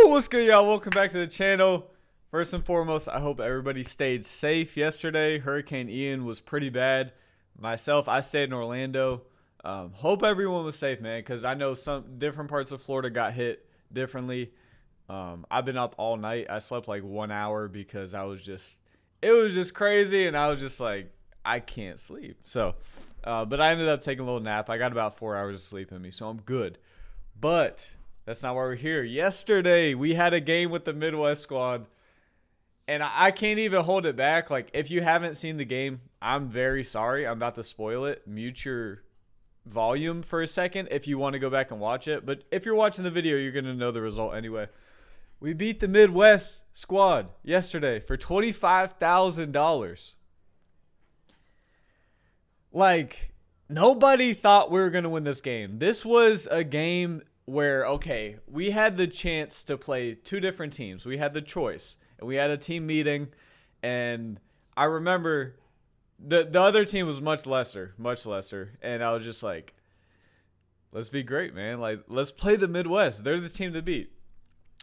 What's good, y'all? Welcome back to the channel. First and foremost, I hope everybody stayed safe yesterday. Hurricane Ian was pretty bad. Myself, I stayed in Orlando. Hope everyone was safe, man, because I know some different parts of Florida got hit differently. I've been up all night. I slept like 1 hour because it was just crazy, and I was just like, I can't sleep. So, but I ended up taking a little nap. I got about 4 hours of sleep in me, so I'm good. But that's not why we're here. Yesterday, we had a game with the Midwest squad, and I can't even hold it back. Like, if you haven't seen the game, I'm very sorry. I'm about to spoil it. Mute your volume for a second if you want to go back and watch it. But if you're watching the video, you're going to know the result anyway. We beat the Midwest squad yesterday for $25,000. Like, nobody thought we were going to win this game. This was a game where, okay, we had the chance to play two different teams. We had the choice, and we had a team meeting, and I remember the other team was much lesser, and I was just like, let's be great, man. Like, let's play the Midwest. They're the team to beat.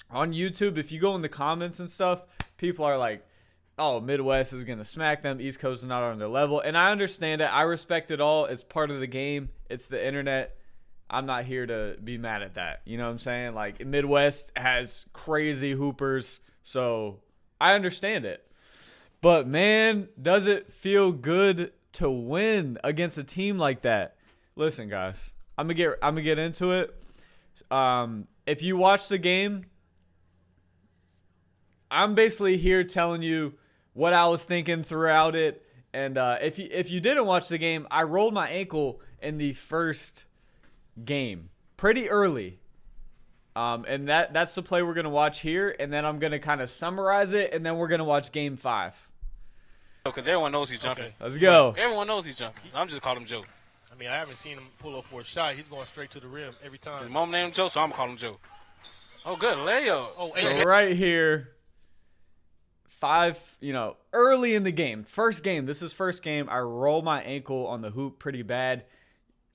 On YouTube, if you go in the comments and stuff, people are like, oh, Midwest is going to smack them. East Coast is not on their level. And I understand it. I respect it all. It's part of the game. It's the internet. I'm not here to be mad at that. You know what I'm saying? Like, Midwest has crazy hoopers, so I understand it. But, man, does it feel good to win against a team like that? Listen, guys, I'm gonna get into it. If you watch the game, I'm basically here telling you what I was thinking throughout it. And if you didn't watch the game, I rolled my ankle in the first game pretty early. And that's the play we're going to watch here. And then I'm going to kind of summarize it. And then we're going to watch game 5. Because everyone knows he's jumping. Okay. Let's go. Everyone knows he's jumping. I'm just calling him Joe. I mean, I haven't seen him pull up for a shot. He's going straight to the rim every time. His mom named him Joe, so I'm calling him Joe. Oh, good. Layup. Oh, so right here, 5, early in the game. First game. This is first game. I roll my ankle on the hoop pretty bad.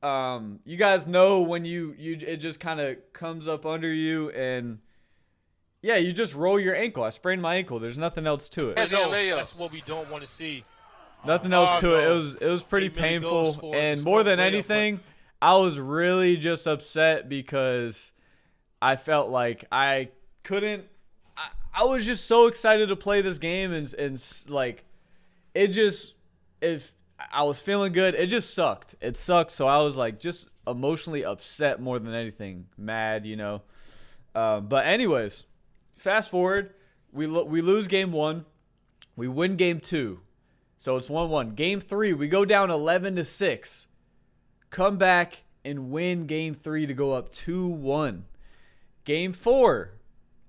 You guys know when it just kind of comes up under you, and yeah, you just roll your ankle. I sprained my ankle. There's nothing else to it. That's what we don't want to see. Nothing else to it. It was pretty painful, and more than anything, I was really just upset because I felt like I couldn't. I was just so excited to play this game, and like, it just, if I was feeling good, it just sucked. It sucked, so I was like just emotionally upset more than anything, mad, But anyways, fast forward, we lose game 1, we win game 2, so it's 1-1. Game 3, we go down 11-6, come back and win game 3 to go up 2-1. Game 4.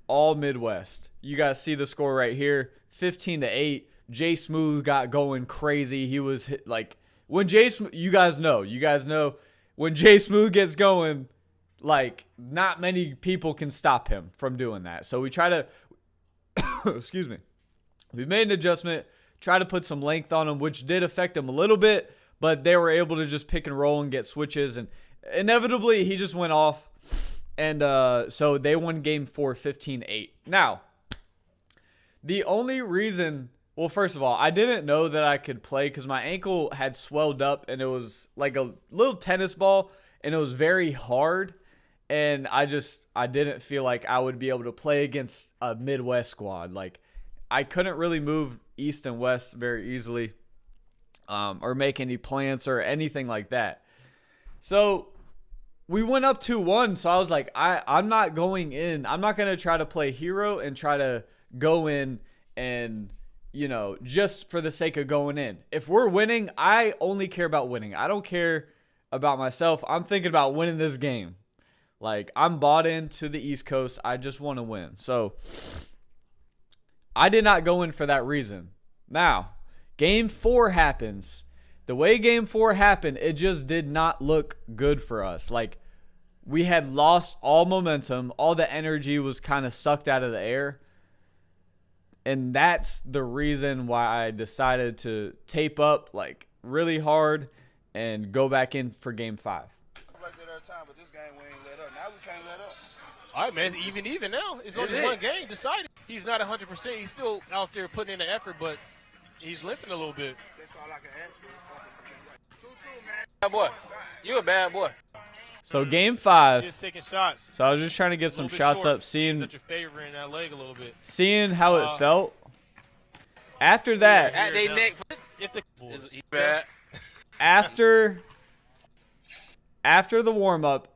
All Midwest. You guys see the score right here, 15-8. Jay Smooth got going crazy. He was like, when you guys know when Jay Smooth gets going, like, not many people can stop him from doing that. So we try to, excuse me, we made an adjustment, try to put some length on him, which did affect him a little bit, but they were able to just pick and roll and get switches, and inevitably he just went off. And so they won game 4, 15-8. Now, the only reason, well, first of all, I didn't know that I could play because my ankle had swelled up, and it was like a little tennis ball, and it was very hard. And I didn't feel like I would be able to play against a Midwest squad. Like, I couldn't really move east and west very easily, or make any plants or anything like that. So we went up 2-1, so I was like, I'm not going in. I'm not going to try to play hero and try to go in and, just for the sake of going in. If we're winning, I only care about winning. I don't care about myself. I'm thinking about winning this game. Like, I'm bought into the East Coast. I just want to win. So I did not go in for that reason. Now, game 4 happens. The way game 4 happened, it just did not look good for us. Like, we had lost all momentum. All the energy was kind of sucked out of the air. And that's the reason why I decided to tape up, like, really hard and go back in for game 5. Like that every time, but this game we ain't let up. Now we can't let up. All right, man. It's even now. It's only one game decided. He's not 100%. He's still out there putting in the effort, but he's limping a little bit. That's all I can answer. 2-2, man. Bad boy. You a bad boy. So game 5. He's taking shots. So I was just trying to get some shots up, seeing Set your favor in that leg a little bit. Seeing how it felt. After that, At they neck. If the He bad. after the warm up,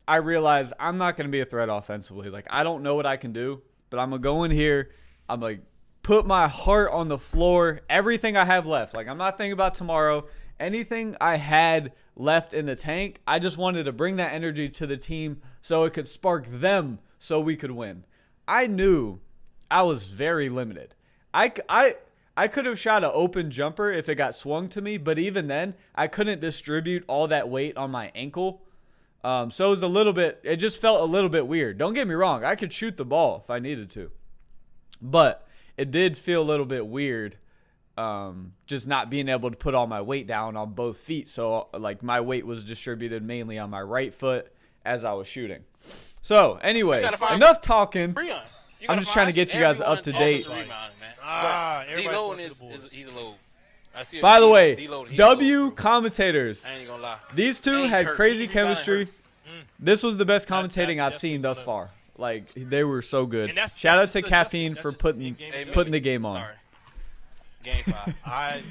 I realized I'm not going to be a threat offensively. Like, I don't know what I can do, but I'm going to go in here. I'm like, put my heart on the floor, everything I have left. Like, I'm not thinking about tomorrow. Anything I had left in the tank, I just wanted to bring that energy to the team so it could spark them so we could win. I knew I was very limited. I could have shot an open jumper if it got swung to me, but even then, I couldn't distribute all that weight on my ankle. So it just felt a little bit weird. Don't get me wrong. I could shoot the ball if I needed to. But it did feel a little bit weird, just not being able to put all my weight down on both feet. So, like, my weight was distributed mainly on my right foot as I was shooting. So, anyways, enough talking. I'm just trying to get you guys up to date. D-Load he's a little. By the way, W commentators. I ain't gonna lie. These two had crazy chemistry. This was the best commentating I've seen thus far. Like, they were so good. Shout out to Caffeine for putting the game on. Game 5.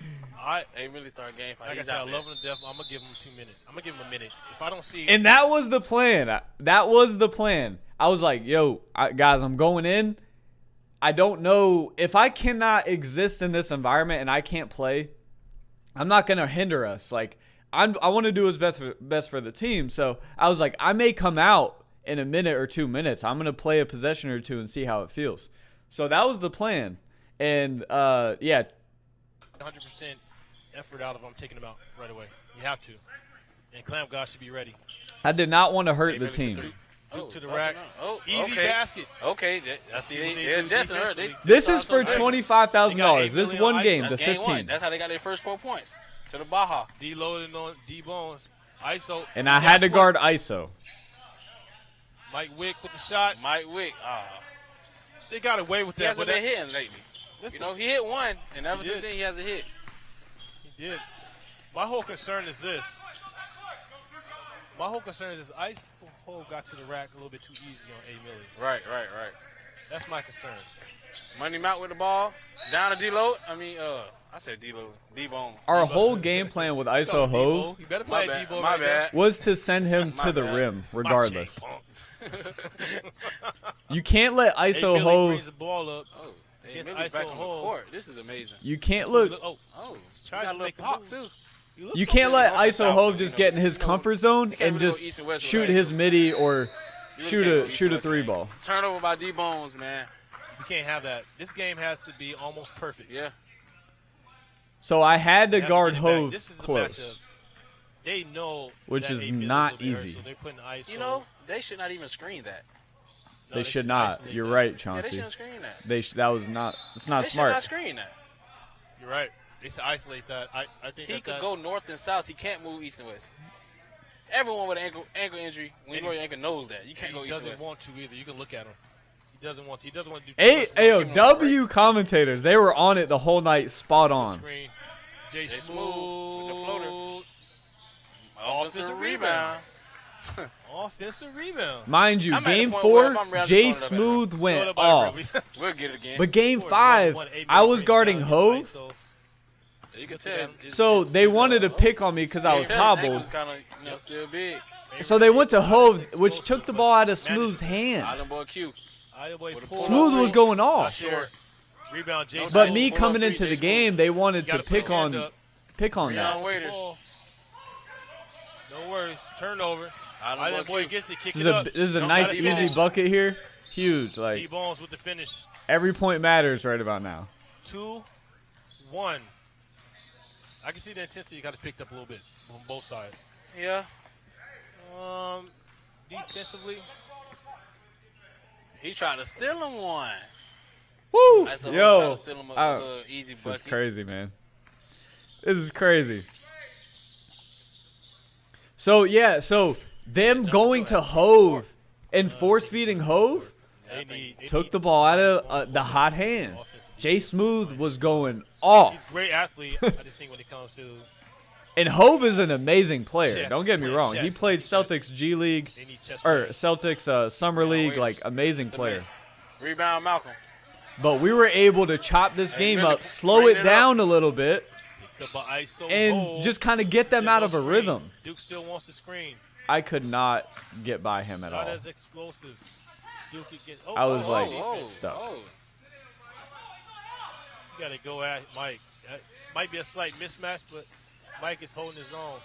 They really started game 5. Like I said, I love him to death. I'm gonna give him 2 minutes. I'm gonna give him a minute. If I don't see, and that was the plan. That was the plan. I was like, yo, guys, I'm going in. I don't know if I cannot exist in this environment and I can't play. I'm not gonna hinder us. Like, I want to do what's best for the team. So I was like, I may come out in a minute or 2 minutes. I'm gonna play a possession or two and see how it feels. So that was the plan. And yeah, 100% effort out of him, taking him out right away. You have to. And Clam God should be ready. I did not want to hurt the team. To the rack. Easy okay. basket. Okay, they're adjusting her. This is for $25,000. This one game, the 15. That's how they got their first 4 points. To the Baja. D-loading on D-Bones. ISO. And I had to guard ISO. Mike Wick with the shot. Mike Wick. They got away with that. He hasn't been hitting lately. He hit one, and ever since then he hasn't hit. He did. My whole concern is this. ISO got to the rack a little bit too easy on A. Millie. Right. That's my concern. Money Mount with the ball. Down to D-Load. I said D-Load. D-Bones. Our whole game plan with ISO Hove You better play D-Bone. My bad. was to send him to the rim, regardless. You can't let ISO Hove. Brings the ball up. Millie's back on the court. This is amazing. You can't look. Try to make pop too. You can't let ISO Hove just get in his comfort zone and just shoot his midi or shoot a 3-ball. Turnover by D-Bones, man. You can't have that. This game has to be almost perfect. Yeah. So I had to guard Hove close. They know, which is not easy. So they're putting ISO. They should not even screen that. No, they should not. You're right, Chauncey. Yeah, they shouldn't screen that. That was not. It's not smart. They should not screen that. You're right. They should isolate that. I think he could go north and south. He can't move east and west. Everyone with an ankle injury, when you roll your ankle, knows that you can't go east and west. He doesn't want to either. You can look at him. He doesn't want to. He doesn't want to do. AOW commentators, they were on it the whole night, spot on. Jay Smooth with the floater. Offensive rebound. Offensive rebound. Mind you, game 4, Jay Smooth went off. We'll get it again. But game 5, I was guarding Hove. You can tell. So they wanted to pick on me because I was hobbled. Still big. So they went to Hove, which took the ball out of Smooth's hand. Smooth was going off. But me coming into the game, they wanted to pick on that. No worries. Turnover. This is a nice, easy bucket here. Huge. Like, D-Bones with the finish. Every point matters right about now. 2-1. I can see the intensity got picked up a little bit on both sides. Yeah. Defensively, he tried to steal him one. Woo! Yo, this is crazy, man. This is crazy. So, yeah, them going to Hove And force feeding Hove took the ball out of the hot hand. Jay Smooth was going off. He's a great athlete. I just think when it comes to And Hove is an amazing player. Chess, Don't get me wrong. He chess. played Celtics G League they need chess or players. Celtics Summer League, like amazing The player. miss. Rebound, Malcolm. But we were able to chop this game really up, slow bring it it down a little bit, The ISO and hold. just kind of get them Still out no of a screen. rhythm. Duke still wants to screen. I could not get by him at Not all. as explosive. Duke could get. I was like stuck. stuck. You got to go at Mike. That might be a slight mismatch, but Mike is holding his own.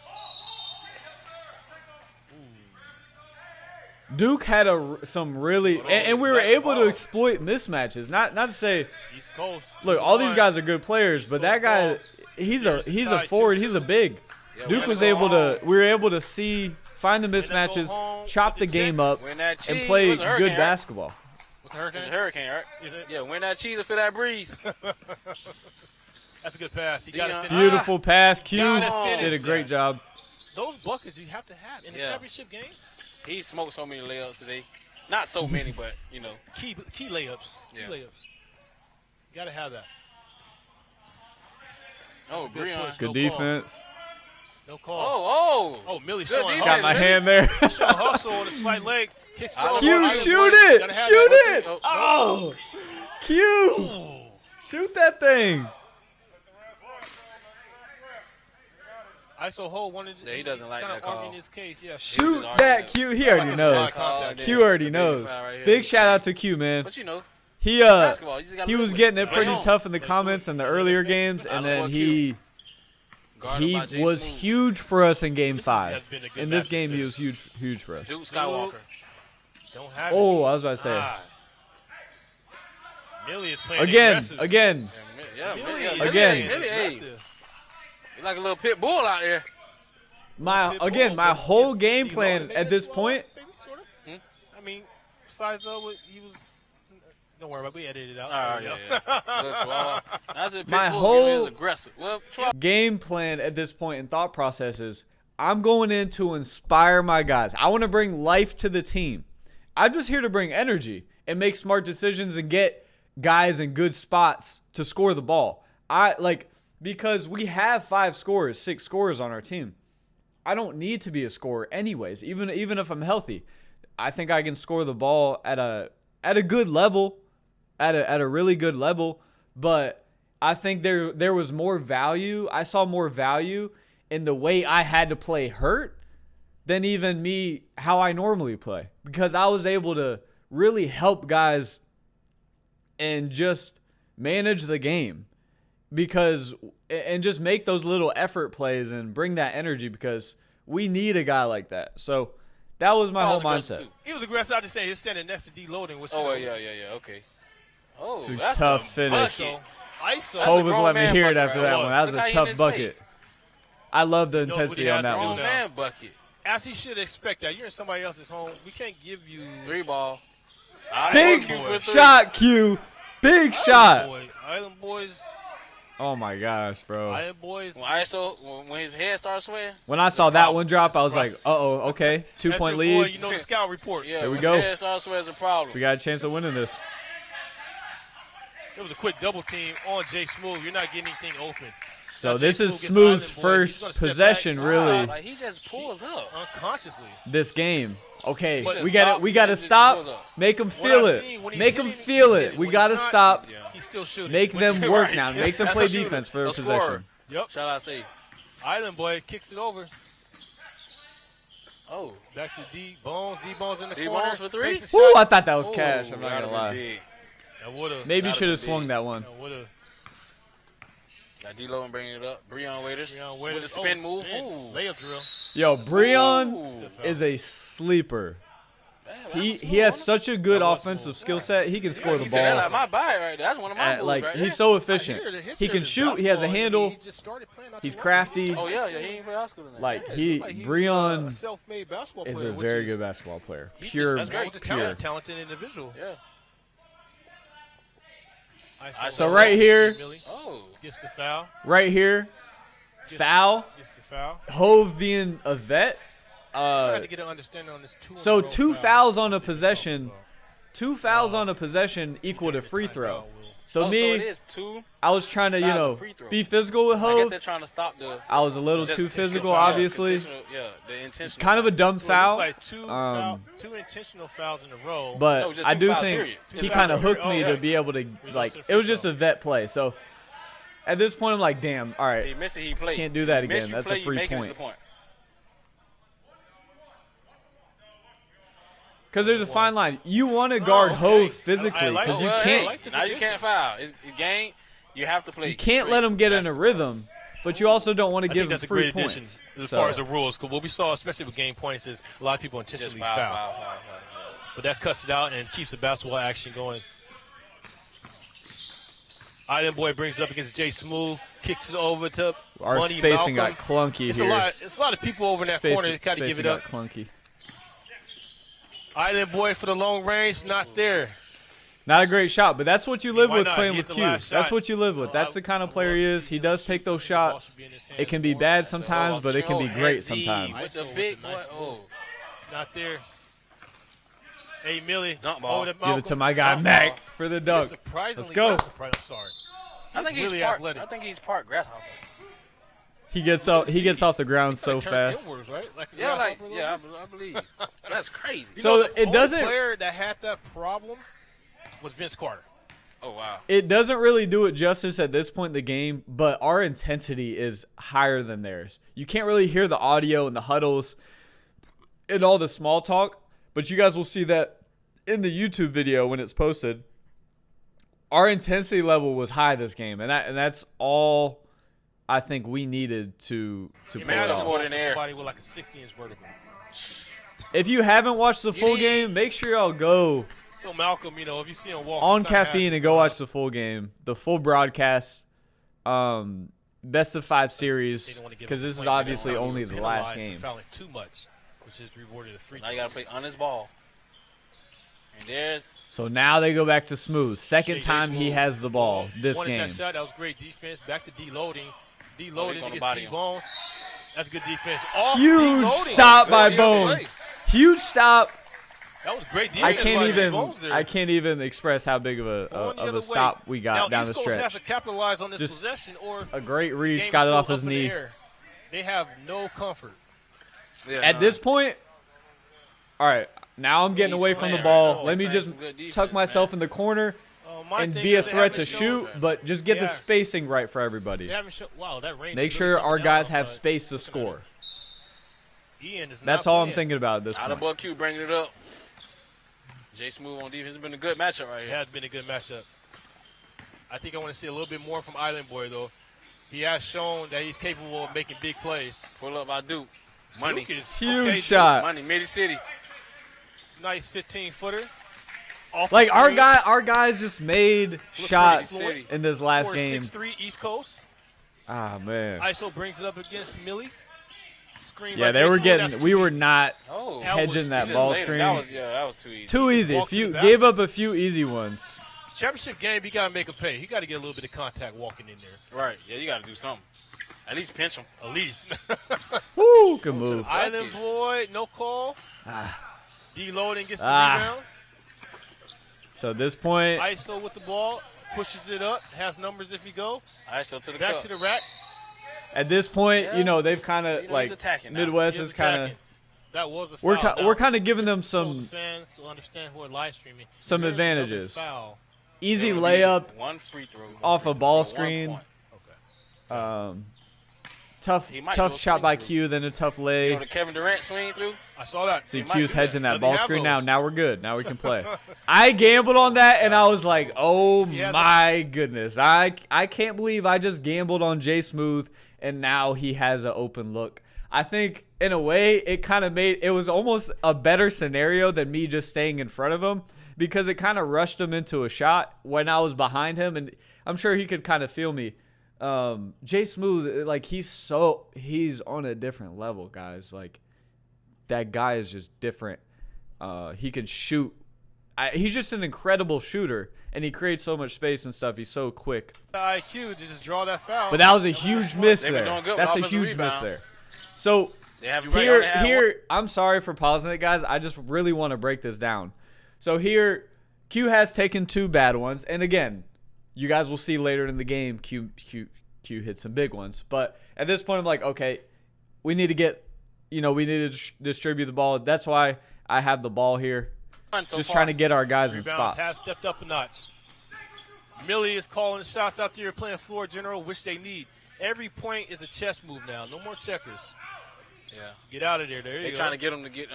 Duke had some really, and we were able to exploit mismatches. Not to say, East Coast. look, all these guys are good players, but that guy, he's a forward, he's a big. Duke was able to, we were able to find the mismatches, chop the game up, Win that cheese. and play What's a hurricane, good right? basketball. What's a hurricane? It's a hurricane, right? Is it? Yeah, win that cheese or feel that breeze. That's a good pass. He got to finish. Beautiful pass. Q Gotta finish did a great that. job. Those buckets you have to have in the Yeah. championship game. He smoked so many layups today. Not so many, but, you know. Key layups. Yeah. Key layups. You got to have that. Oh, good Breon. push. Good No defense. No call. Oh. Millie Good showing defense. Got my hand there. Showing hustle on his right leg. Kicks I don't Q, know. shoot it! Gotta have Shoot that. it! Oh! Q! Shoot that thing! ISO Ho wanted to. Yeah, he doesn't like kinda that call. arguing his case. Yeah. Shoot just that arguing Q. He already knows. Contact. Q already The big knows. foul right here. Big shout out to Q, man. But, you know, He basketball. You just gotta he live was with getting it Play pretty on. tough in the comments in the earlier games, and then he Guarded by Jay was Smooth. huge for us in Game This 5. has been a good In this matchup game, he since. was huge for us. Duke Skywalker. Don't have it. Oh, I was about to say. Ah. Millie is playing Again, aggressive. again. Yeah, Millie, Again. Millie, hey. aggressive. You're like a little pit bull out there. My Pitbull, my but whole is game he plan loaded at maybe this as well, point. maybe, sort of? Hmm? I mean, besides though, he was. Don't worry about it. We edited it out. Oh, There we yeah, go. yeah. Look, Swallow. That's a pit My bull. whole- He was aggressive. Well, Game plan at this point in thought processes, I'm going in to inspire my guys. I want to bring life to the team. I'm just here to bring energy and make smart decisions and get guys in good spots to score the ball. Because we have 6 scorers on our team. I don't need to be a scorer anyways, even if I'm healthy. I think I can score the ball at a good level, at a really good level, but I think there was more value. I saw more value in the way I had to play hurt than even me how I normally play, because I was able to really help guys and just manage the game and just make those little effort plays and bring that energy, because we need a guy like that. So that was my whole mindset. Too. He was aggressive. I just saying he's standing next to D-loading. Which Oh, yeah, okay. Oh, It's a that's tough finish. bucket. ISO. That's Hov a was grown letting me man hear it bucket after right that there. one. That was Look how a he tough in his bucket. face. I love the You know what intensity he on has that to do one. now. Man bucket. As he should expect that. You're in somebody else's home. We can't give you 3 ball. Big Q for 3. shot, Q. Big shot. Island boys. Oh my gosh, bro. Island boys. When his head starts swaying. When I saw that one drop, I was like, uh-oh, okay. That's your 2-point boy, lead. you know the scout report. Yeah, Here we when go. his head starts swaying is a problem. We got a chance of winning this. It was a quick double team on Jay Smooth. You're not getting anything open. So Now, this Jay is Smooth gets Smooth's Island boy. He's gonna first step possession, back. really, Like, he just pulls up. Unconsciously. this game. Okay, But we stop, got we got to just stop. pull up. Make them What feel I've seen, when it. he's Make them hitting, feel he's it. hitting. We When got to he's not, stop. He's still shooting. Make them work now. Make them That's play a shooter. defense for a A scorer. possession. Yep. Shall I say? Island boy kicks it over. Oh. Back to D Bones. D Bones in the D corner. Bones for 3? Takes a Ooh, shot. I thought that was Oh, cash. I'm not gotta gonna be lie. big. That would've. Maybe Gotta should have be swung big. that one. That would've. Got D-Lo and bringing it up. Breon Waiters Breon with Waiters. a spin Oh, move. spin. Ooh. Layup drill. Yo, Breon Ooh. is a sleeper. Man, that He was he has smooth, such a good That was offensive smooth. skill set. He can score the huh? That like ball. my buy right there. That's one of my moves Like right he's there. so efficient. I hear the history He of can his shoot. He has a basketball. handle. He just started playing not He's too long crafty. ago. Oh, yeah, he ain't play high school in that. Like Yeah, he like he was, a Breon self-made basketball is player, a which very is- good basketball player. he just- Pure, that's great. pure. Talented individual. Yeah. So right here- Millie Oh. gets the foul. Right here, foul. Gets the foul. Hove being a vet. I have to get an understanding on this So 2 fouls on a possession. 2 fouls on a possession equal to free throw. So so me, it is 2 I was trying to, fouls and free throw. be physical with I guess Hove. they're trying to stop the. I was a little just too intentional physical, foul. obviously. The intentional. Kind of a dumb foul. Like two intentional fouls in a row. But No, just I 2 do fouls, think period. he Just kind of fouls. hooked me Oh, yeah. to be able to, like, just a it free was just throw. a vet play. So at this point, I'm like, damn, all He right, missed it. He played. can't do that You miss, again. you That's play, a you free make it, it's point. a point. Because there's a fine line. You want to guard okay. Hove physically like because it. you Well, can't. I like this Now you addition. can't foul. It's a game. You have to play. You can't let straight him get in a basketball. rhythm, but you also don't want to I give think him that's a free great addition points. as So- far as the rules. Because what we saw, especially with game points, is a lot of people Just intentionally foul, foul. foul, foul, foul. But that cuts it out and keeps the basketball action going. Island Boy brings it up against Jay Smooth, kicks it over to Our Money spacing Malcolm. got clunky It's here. a lot of people over in that corner that kind of give Spacing it up. got clunky. Island Boy for the long range, not there. Not a great shot, but that's what you live Why with not? playing He with hit the Q. last That's shot. what you live with. That's the kind of player he is. He does take those shots. It can be bad sometimes, but it can be great sometimes. With the big boy. Oh, Not there. Hey, Millie. Dunk ball. over to Give it Malcolm. to my guy Dunk Mac ball. for the It's dunk. surprisingly Let's go. not surprising. I'm sorry. I think he's really part. athletic. I think he's part grasshopper. He gets off the ground so Turn fast. inwards, right? Like a Yeah, like grasshopper a yeah, little I believe. That's crazy. bit? So the it only doesn't player that had that problem was Vince Carter. Oh wow. it doesn't really do it justice at this point in the game, but our intensity is higher than theirs. You can't really hear the audio and the huddles and all the small talk, but you guys will see that in the YouTube video when it's posted. Our intensity level was high this game, and that's all I think we needed to pull it missed the off. ball in the air. Somebody with like a 60-inch vertical. If you haven't watched the full game, make sure y'all go So Malcolm, if you see him walk on Caffeine and go watch the full game, the full broadcast, best of 5 series, because this is obviously only the last game. Fouling too much, which is rewarded a free Now you throw. gotta play on his ball. And there's So now they go back to Smooth. Second Jay time he Smooth. has the ball this Wanted game. That shot, that was great defense. Back to deloading. Deloading gonna against body D him. Bones. That's good defense. Off Huge deloading. stop by Good Bones. play. Huge stop. That was great defense. I can't by even Bones there. I can't even express how big of Going the a other stop way. we got now, down East the Coast has stretch. to capitalize on this Just possession, or A great the reach, game got is it off still his up in the knee. air. They have no comfort. At this point, all right, now I'm getting He's away from the playing ball. right now. Let me He's just playing some good defense, tuck myself man. in the corner My and thing be a is they threat to haven't shown- shoot, but just get the Yeah. spacing right for everybody. They haven't shown. Wow, that rain. Make is sure really our coming down guys have outside. space to score. Ian is That's not all I'm playing. thinking about at this out of point. boy Q bringing it up. Jay Smooth on defense. It's been a good matchup right It here. has been a good matchup. I think I want to see a little bit more from Island Boy, though. He has shown that he's capable of making big plays. Pull up by Duke. Money. Duke is Huge okay, shot. Money. Midi City. Nice 15-footer. Like our guys just made shots pretty in this last Scores game. 6'3", East Coast. Ah man. ISO brings it up against Millie. Screen Yeah, by they Jay were Smooth. getting. That's We too were easy. not Oh. hedging that Just ball laid him. screen. That was too easy. Too easy. walked If to you the basket. gave up a few easy ones, Championship game, you got to make a pay. He got to get a little bit of contact walking in there. Right. Yeah, you got to do something. At least pinch him. At least. woo, good move. Island Boy, no call. Deloading gets the Ah. rebound. So at this point, ISO with the ball. Pushes it up. Has numbers if you go. All right, so to the Back cup. to the rack. Yeah. they've kind of He's like attacking now. Midwest He's is kind of. attacking. That was a foul. We're kind of giving them Just so the some fans will understand who are live streaming. some There's another advantages. Foul. Easy It'll be layup, one free throw. off a ball 1 screen. point. Okay. Tough He might do tough a shot swing by through. Q, then a tough You lay. know the Kevin Durant swing through? I saw that. See, might Q's do that. hedging that Does he ball have screen those? now. Now we're good. Now we can play. I gambled on that, and I was like, oh has my goodness. I can't believe I just gambled on Jay Smooth, and now he has an open look. I think, in a way, it was almost a better scenario than me just staying in front of him, because it kind of rushed him into a shot when I was behind him, and I'm sure he could kind of feel me. Jay Smooth, like, he's on a different level, guys. Like, that guy is just different. He can shoot. He's just an incredible shooter, and he creates so much space and stuff. He's so quick. The IQ to just draw that foul. But that was a huge miss They were there. doing good with That's a offensive huge miss rebounds. there. So They have Here, I'm sorry for pausing it, guys. I just really want to break this down. So here, Q has taken 2 bad ones, and again, you guys will see later in the game, Q hit some big ones. But at this point, I'm like, okay, we need to distribute the ball. That's why I have the ball here, just trying to get our guys in spots. Has stepped up a notch. Millie is calling shots out there, playing floor general, which they need. Every point is a chess move now. No more checkers. Yeah. Get out of there. There you go. They're trying to get him to get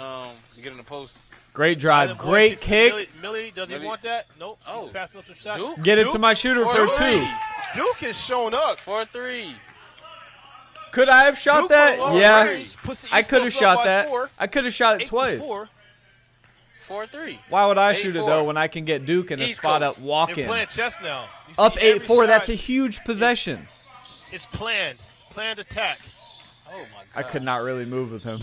in the post. Great drive. Great kick. Millie, does he want that? Nope. Oh. He's passing up some shots. Duke? Get it to my shooter for 2. Duke is showing up. 4-3. Could I have shot that? Yeah. I could have shot that. 4. I could have shot it twice. 4-3. Why would I shoot it, though, when I can get Duke in a spot up They're walk-in? playing chess now. Up 8-4. That's a huge possession. It's planned. Planned attack. Oh, my God. I could not really move with him.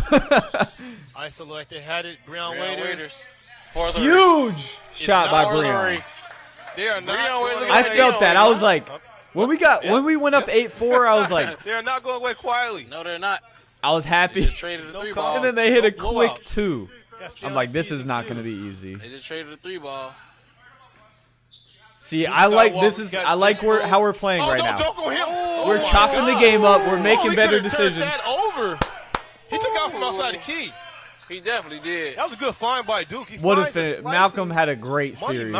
ISO like they had it. Breon Waiters. 4-3. Huge shot by Breon. They are not. I felt that. I was like, when we went up 8-4, I was like, they are not going away quietly. No, they're not. I was happy. They just traded the 3 ball. And then they hit a Blowout. quick 2. I'm like, this is not going to be easy. They just traded the 3 ball. See, I like how we're playing right now. Don't go him. We're chopping the game up. We're making better decisions. That over. He took out from outside the key. He definitely did. That was a good find by Duke. What if Malcolm had a great series?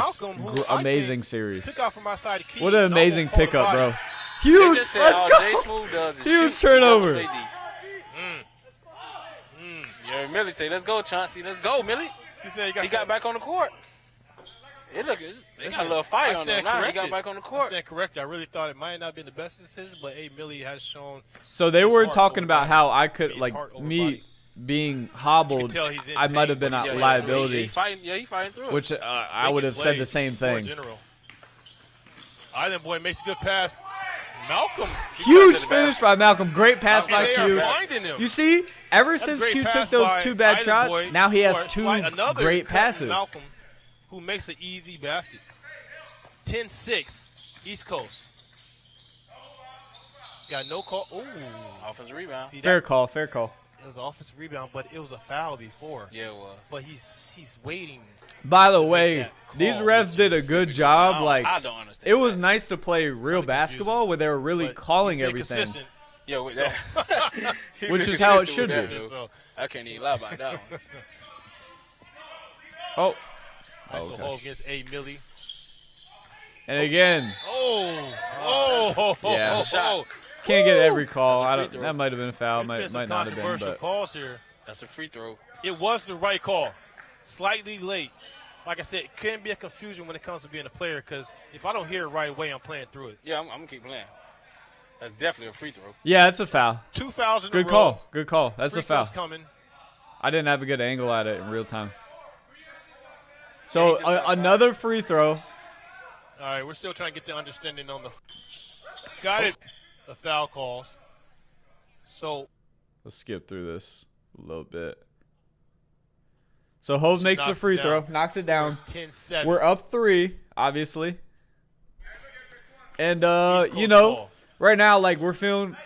Amazing series. Took out from outside the key. What an amazing pickup, bro. Huge. Let's go. Huge turnover. Yeah, Millie say, let's go, Chauncey. Let's go, Millie. He got back on the court. They got a little fire on them now. He got back on the court. I stand corrected. I really thought it might not have been the best decision, but Millie has shown. So they were talking about how I could, like, me being hobbled, I might have been a liability. He's fighting through it. Which I would have said the same thing. Island boy makes a good pass. Malcolm. Huge finish by Malcolm. Great pass by Q. You see, ever since Q took those 2 bad shots, now he has 2 great passes. Malcolm, who makes an easy basket. 10-6, East Coast. Got no call. Ooh. Offensive rebound. Fair call. It was an offensive rebound, but it was a foul before. Yeah, it was. But he's waiting. By the way, these refs did a good job. Like, I don't understand. It was nice to play real basketball where they were really calling everything. Yeah, with that. Which is how it should be. So I can't even lie about that one. Oh. Nice hole against A. Millie. And again. Yeah. That's a shot. Can't get every call. That might have been a foul. Might not have been. Controversial calls here. That's a free throw. It was the right call. Slightly late. Like I said, it can be a confusion when it comes to being a player because if I don't hear it right away, I'm playing through it. Yeah, I'm going to keep playing. That's definitely a free throw. Yeah, it's a foul. 2 fouls in a row. Good call. Good call. That's free a foul. Coming. I didn't have a good angle at it in real time. So another free throw. All right, we're still trying to get the understanding on the. Got it. The foul calls. So. Let's skip through this a little bit. So Hove makes the free throw, knocks it down. 10-7. We're up 3, obviously. And, right now, like, we're feeling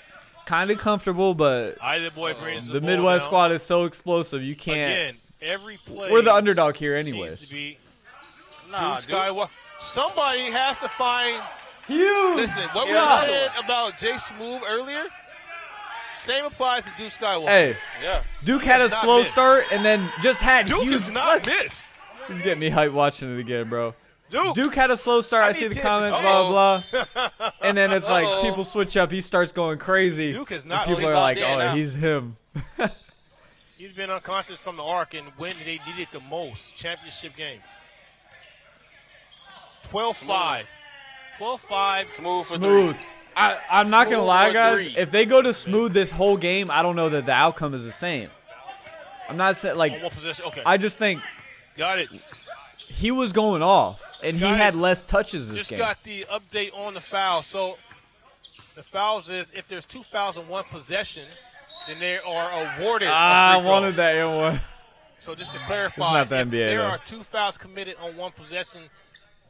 kind of comfortable, but the Midwest squad is so explosive, you can't. Again, every play. We're the underdog here anyways. Somebody has to find. Huge. Listen, what we said about Jay Smooth earlier, same applies to Duke Skywalker. Hey, yeah. Duke had a slow start and then just had Duke huge. Is not miss. He's getting me hyped watching it again, bro. Duke had a slow start. I see the comments, blah, blah. And then it's like people switch up. He starts going crazy. Duke is not. People are like, he's him. He's been unconscious from the arc and when they needed the most. Championship game. 12-5. 12-5. Smooth for Smooth. 3. I'm not going to lie, guys. If they go to smooth this whole game, I don't know that the outcome is the same. I'm not saying, like, okay. I just think got it. He was going off, and he had less touches this game. Just got the update on the foul. So the fouls is if there's 2 fouls in one possession, then they are awarded I wanted that in one. So just to clarify, it's not the if NBA, there are 2 fouls committed on one possession,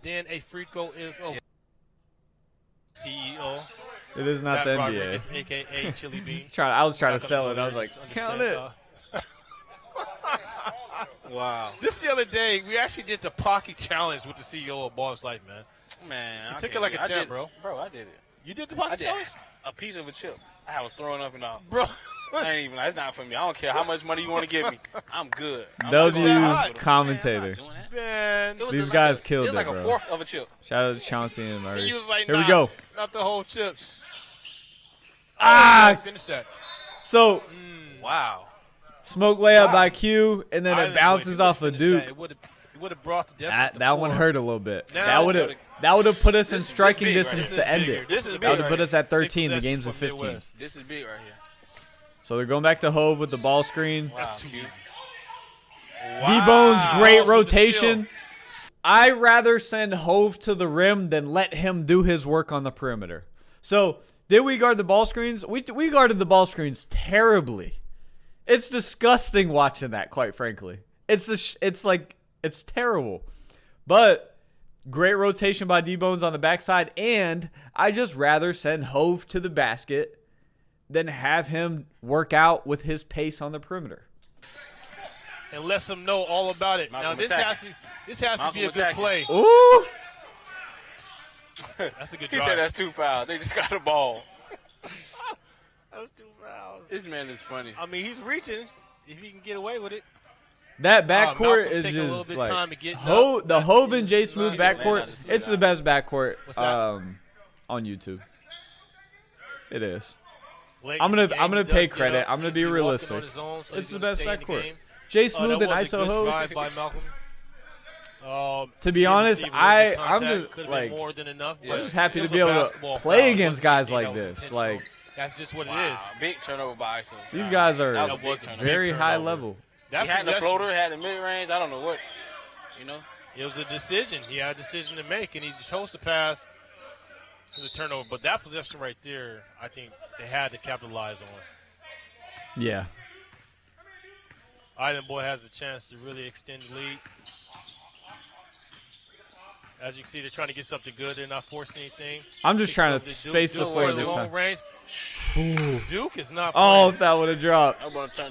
then a free throw is over. CEO. It is not the NBA. AKA Chili Bean. I was trying to sell it. I was like, count it. Wow. Just the other day, we actually did the Pocky Challenge with the CEO of Ballislife, man. Man, you took it like a champ, bro. Bro, I did it. You did the Pocky Challenge? A piece of a chip. I was throwing up and all. Bro. I ain't even. It's not for me. I don't care how much money you want to give me. I'm good. Those commentator. Man, these guys killed it, It was like bro. a fourth of a chip. Shout out to Chauncey and Murray. He was like, here we go. Not the whole chip. Finish that. So, wow. Smoke layup by Q, and then it bounces off of Duke. It would have brought the deficit. That one hurt a little bit. Now, that would have put us in striking distance to end it. This is big. That would have put us at 13. The game's at 15. This is big right here. So they're going back to Hove with the ball screen. That's too easy. D-Bone's great rotation. I rather send Hove to the rim than let him do his work on the perimeter. So did we guard the ball screens? We guarded the ball screens terribly. It's disgusting watching that, quite frankly. It's terrible. But great rotation by D-Bones on the backside, and I just rather send Hove to the basket than have him work out with his pace on the perimeter. And let them know all about it. Now this has to be a good play. Ooh. That's a good drive. He said that's 2 fouls. They just got a ball. That was 2 fouls. This man is funny. I mean, he's reaching if he can get away with it. That backcourt is just like the Hove and J Smooth backcourt. It's the best backcourt on YouTube. It is. I'm gonna pay credit. I'm gonna be realistic. It's the best backcourt. J Smooth and ISO Hove. To be honest, I'm just like I'm just happy to be able to play against guys like this. Like that's just what it is. Big turnover by ISO. These guys are very high level. He had the floater, had the mid range. I don't know what, It was a decision. He had a decision to make, and he chose to pass to the turnover. But that possession right there, I think they had to capitalize on. Yeah. Island Boy has a chance to really extend the lead. As you can see, they're trying to get something good. They're not forcing anything. I'm just trying to space the floor this time. Duke is not playing. If that would have dropped.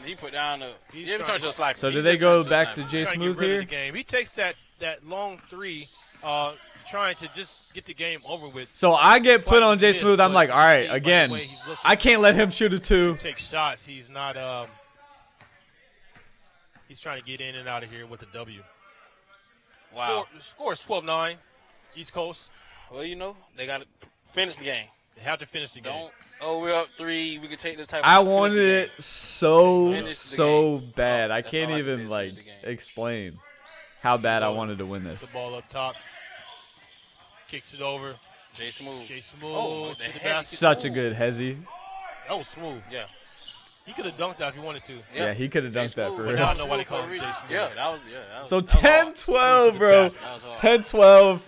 He put down the slider. So did they go back to J Smooth here? He takes that long three, trying to just get the game over with. So I get put on J Smooth. I'm like, all right, again, I can't let him shoot a 2. Take shots. He's not. He's trying to get in and out of here with a W. Wow. Score is 12-9, East Coast. Well, they got to finish the game. They have to finish the game. We're up 3. We can take this type. I wanted it so bad. I can't even explain how bad I wanted to win this. The ball up top. Kicks it over. J Smooth. To the basket. Such a good hezzy. That was smooth. Yeah. He could have dunked that if he wanted to. Yeah, he could have dunked that for real. I don't know why they call him J Smooth. Yeah, that was so 10-12, bro. 10-12.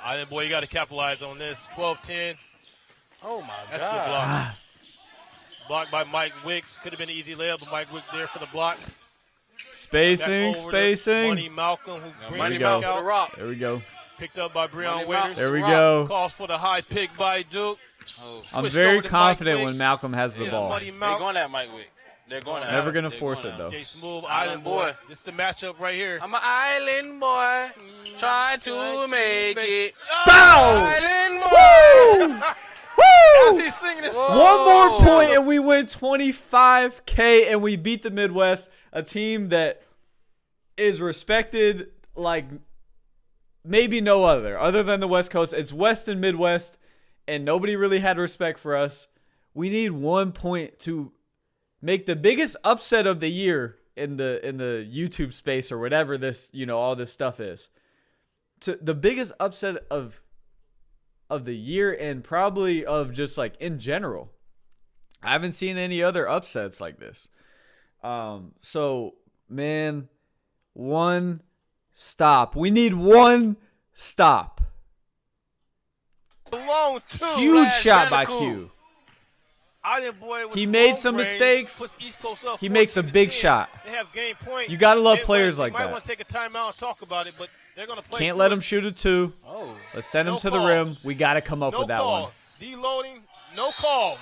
Island Boy, you got to capitalize on this. 12-10. Oh, my God. That's the block. Blocked by Mike Wick. Could have been an easy layup, but Mike Wick there for the block. Spacing. Money Malcolm, who brings it back out. There we go. Picked up by Breon Waiters. There we go. Calls for the high pick by Duke. I'm very confident when Malcolm has the ball. They're going at Mike Wick. They're going at Never going to force it, though. J Smooth, Island Boy. This is the matchup right here. I'm an Island Boy trying to make it. Bow! Island Boy! As he's singing this song. One more point and we win 25K and we beat the Midwest, a team that is respected like maybe no other than the West Coast. It's West and Midwest, and nobody really had respect for us. We need 1 point to make the biggest upset of the year in the YouTube space or whatever this, all this stuff is. To the biggest upset of the year and probably of just like in general. I haven't seen any other upsets like this. So man, 1 stop. We need 1 stop. Long 2. Huge shot by Q. He made some mistakes. He makes a big shot. They have game point. You got to love players like that. Might want to take a timeout and talk about it, but they're going to play. Can't let him shoot a 2. Let's send him to the rim. We got to come up with that one. Deloading. No call.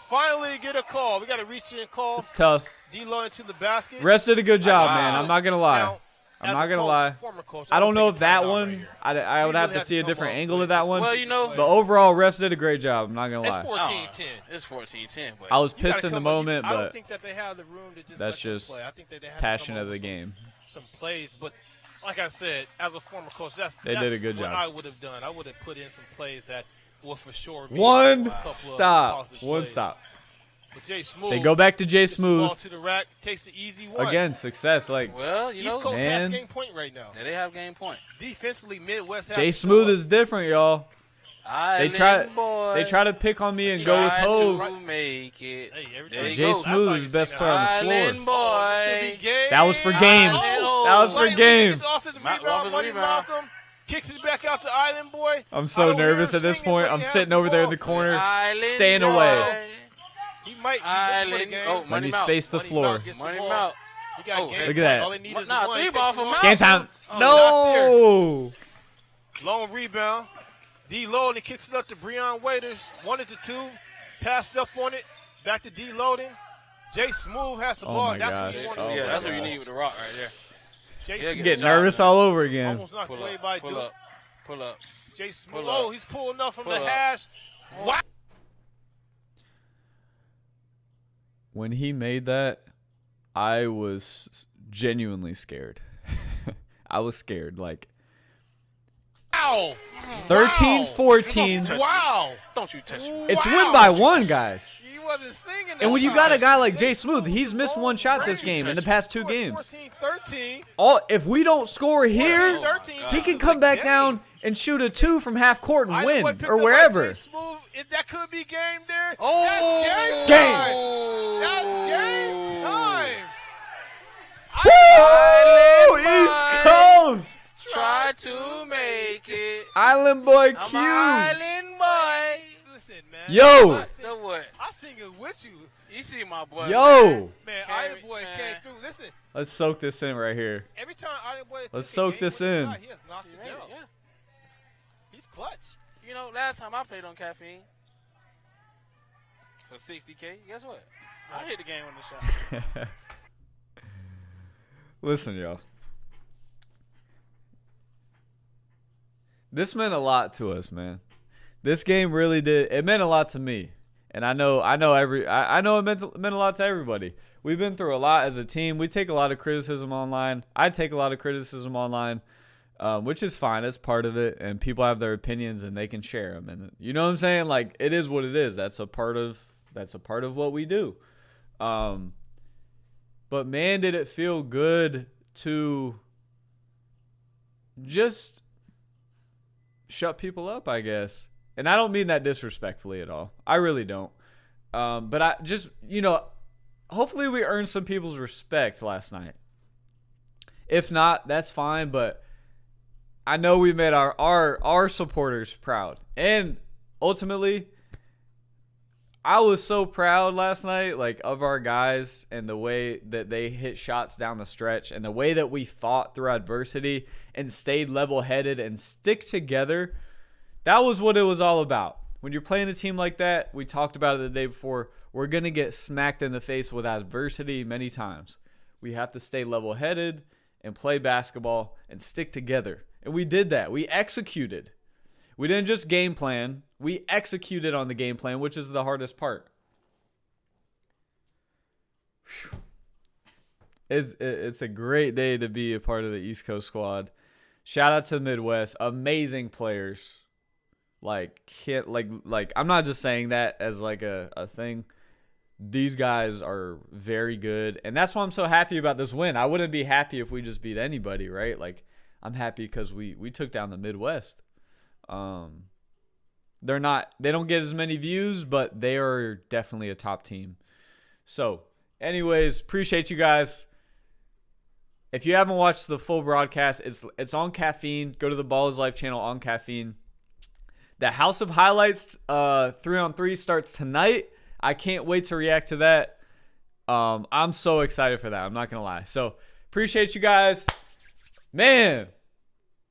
Finally get a call. We got to reach in and call. It's tough. D-Lo into the basket. Refs did a good job, Wow. man. I'm not going to lie. Now, I'm not going to lie. Former coach, I don't know would if take a that timeout one, right here. I would He have really to see a has to different come up angle with of that this one. Well, you know, But overall, refs did a great job. I'm not going to It's lie. 14-10. It's 14-10. But I was You gotta pissed in the come up- moment, I don't but think that they have the room to just that's let them just play. I think that they have passion to come of up the with game. some plays, but like I said, as a former coach, that's They did a good what job. I would have done. I would have put in some plays that will for sure be One a couple of stop. positive One plays. stop. But Jay Smooth, They go back to Jay gets the ball Smooth. to the rack, takes the easy one. Again, success. Like, well, you East know, Coast man. has game point right now. they have game point. Defensively, Midwest has Jay to Smooth show is different, y'all. They try to pick on me and go with Hove. To make it. Hey, every There time you you Jay go. go, Smooth that's is the best how you player on the Island floor. boy. Oh, this could be game. That was for game. Oh, That was for Slightly game. gets offensive Offensive rebound, Money rebound. Malcolm kicks it back out to Island Boy. I'm I so don't hear nervous him at this singing, point. but he I'm has sitting the over there in ball. the corner, Island staying boy. away. He might be just for the Island. game. Oh, Let money me mouth. space the Money floor. Mount gets the Money ball. mouth. He got Oh, game hey. Look at point. that. All they need is Nah, one. three Take ball the from ball. Mount. Game time. Oh, No. Long rebound. D-Low, and he kicks it up to Breon Waiters. 1-2. Passed up on it. Back to D-Loading. Jay Smooth has the Oh ball. my That's gosh. what you want Oh to see. Yeah, my that's what you gosh. need with the rock right there. Jay Yeah, Smooth good Getting job, nervous man. all over again. almost knocked Pull away up. by Pull Duke. up. Pull up. Jay Smooth. Pull up. Oh, he's pulling up from Pull the up. hash. Wow. When he made that, I was genuinely scared. I was scared. Like, Wow. 13-14. Wow. Don't you touch me. It's win by one, guys. He wasn't singing that. And when you time. got a guy like Jay Smooth, he's missed one shot this game in the past two games. 14-13. If we don't score here, 14-13. he can come back down and shoot a 2 from half court and Either win way, picked or up by wherever. Jay Smooth. That could be game there. Oh. That's game time. That's game time. Woo! Island East boy. Coast. Try to make it. Island Boy I'm Q. an island boy. Listen, man. Yo. What's the what? I sing it with you. You see my boy. Yo. Man, Carry- Iron Boy man. came through. Listen, Let's soak this in right here. every time Iron Boy Let's takes a soak game this winning in. shot, he has knocked it down. Yeah. He's clutch. You know, last time I played on caffeine for 60K, guess what? I hit the game with the shot. Listen, y'all. This meant a lot to us, man. This game really did. It meant a lot to me, and I know it meant a lot to everybody. We've been through a lot as a team. We take a lot of criticism online. I take a lot of criticism online, which is fine. It's part of it, and people have their opinions and they can share them. And you know what I'm saying? Like, it is what it is. That's a part of what we do. But man, did it feel good to just shut people up, I guess. And I don't mean that disrespectfully at all. I really don't. But I just, hopefully we earned some people's respect last night. If not, that's fine. But I know we made our supporters proud. And ultimately, I was so proud last night, like, of our guys and the way that they hit shots down the stretch and the way that we fought through adversity and stayed level-headed and stick together. That was what it was all about. When you're playing a team like that, we talked about it the day before, we're going to get smacked in the face with adversity many times. We have to stay level-headed and play basketball and stick together. And we did that. We executed. We didn't just game plan. We executed on the game plan, which is the hardest part. Whew. It's a great day to be a part of the East Coast squad. Shout out to the Midwest. Amazing players. Like, I'm not just saying that as like a thing. These guys are very good. And that's why I'm so happy about this win. I wouldn't be happy if we just beat anybody, right? Like, I'm happy because we took down the Midwest. They don't get as many views, but they are definitely a top team. So, anyways, appreciate you guys. If you haven't watched the full broadcast, it's on Caffeine. Go to the Ballislife channel on Caffeine. The House of Highlights 3-on-3 starts tonight. I can't wait to react to that. I'm so excited for that. I'm not going to lie. So, appreciate you guys. Man,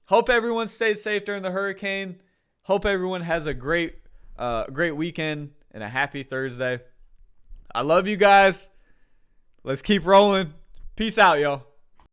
hope everyone stayed safe during the hurricane. Hope everyone has a great weekend and a happy Thursday. I love you guys. Let's keep rolling. Peace out, y'all.